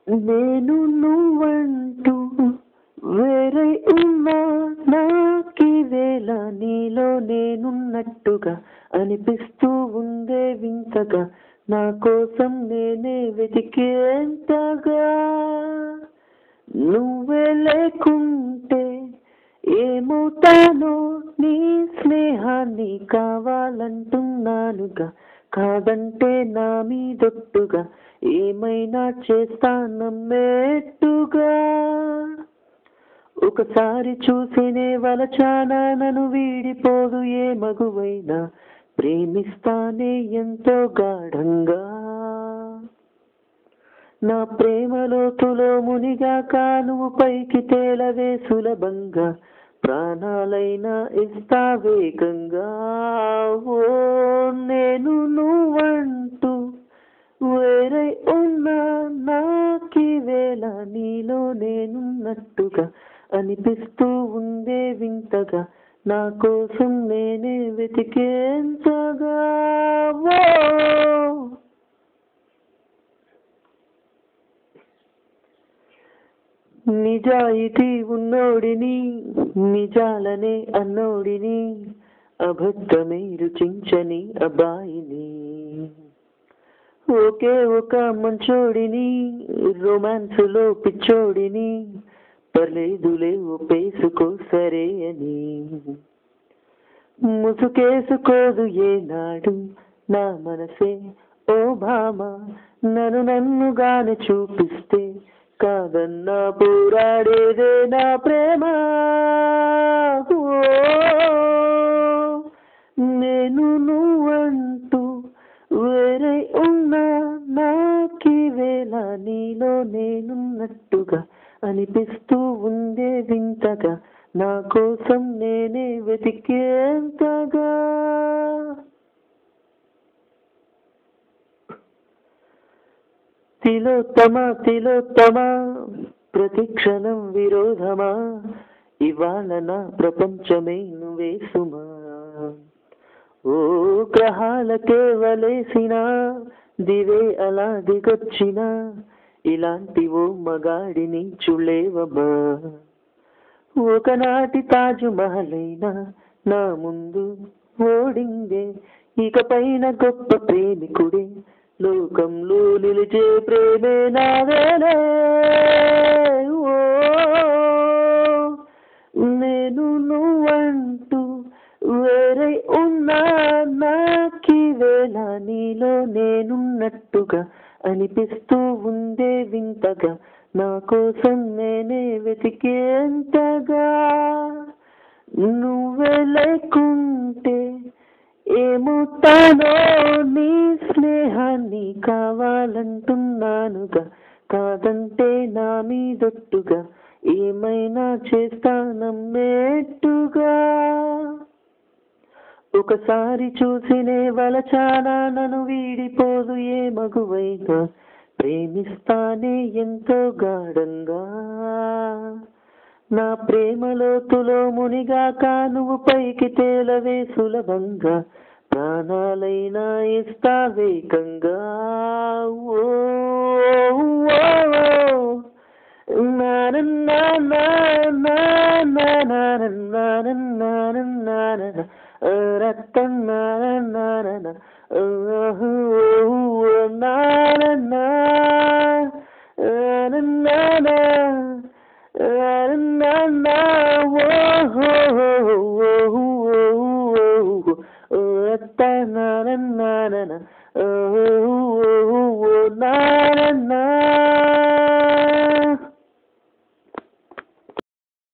నేను నువ్వంటూ వేరే ఉన్నా నాకీవేళ నీలో నేనున్నట్టుగా అనిపిస్తూ ఉందే వింతగా నా కోసం నేనే వెతికేంతగా నువ్వే లేకుంటే ఏమవుతానో నీ స్నేహాన్ని కావాలంటున్నానుగా కాదంటే నా మీదొట్టుగా ఏమైనా చేస్తానమ్మేట్టుగా ఒకసారి చూసినే వలచానా నన్ను వీడిపోదు ఏ మగువైనా ప్రేమిస్తానే ఎంతో గాఢంగా నా ప్రేమలోతులో మునిగాక నువ్వు పైకి తేలవే సులభంగా ప్రాణాలైనా ఇస్తా వేగంగా ఓ నేను నువ్వంటూ వేరే ఉన్నా నాకీవేళ నీలో నేనున్నట్టుగా అనిపిస్తూ ఉందే వింతగా నా కోసం నేనే వెతికేంతగా ఓ నిజాయితీ ఉన్నోడిని నిజాలనే అన్నోడిని అబద్ధమే రుచించని అబ్బాయిని ఒకే ఒక మంచోడిని రొమాన్స్లో పిచ్చోడిని పర్లేదులే ఒప్పేసుకో సరే అని ముసుకేసుకోదు ఏనాడు నా మనసే ఓ భామ నన్నుగానే చూపిస్తే కాదన్నా పోరాడేదే నా ప్రేమ నేను నువ్వంటూ వేరే ఉన్నా నాకీవేళ నీలో నేనున్నట్టుగా అనిపిస్తూ ఉందే వింతగా నా కోసం నేనే వెతికేంతగా తిలోత్తమ ప్రతిక్షణం విరోధమా ఇవాళ నా ప్రపంచమే నువ్వే సుమా ఓ గ్రహాలకే వలేసిన దివే అలా దిగొచ్చిన ఇలాంటి ఓ మగాడిని చులేవమా ఒకనాటి తాజు మహలైనా నా ముందు ఓడిందే ఇకపైన గొప్ప ప్రేమికుడే లోకంలో నిలిచే ప్రేమే నాదేలే ఓ నేను నువ్వంటూ వేరే ఉన్నా నాకీవేళ నీలో నేనున్నట్టుగా అనిపిస్తూ ఉందే వింతగా నా కోసం నేనే వెతికేంతగా నువ్వే లేకుంటే ఏమవుతానో నీ స్నేహాన్ని కావాలంటున్నానుగా కాదంటే నా మీదొట్టుగా ఏమైనా చేస్తానమ్మేట్టుగా ఒకసారి చూసినే వలచానా నన్ను వీడిపోదు ఏ మగువైనా ప్రేమిస్తానే ఎంతో గాఢంగా నా ప్రేమలోతులో మునిగాక నువ్వు పైకి తేలవే సులభంగా ప్రాణాలైనా ఇస్తా వేగంగా ఓ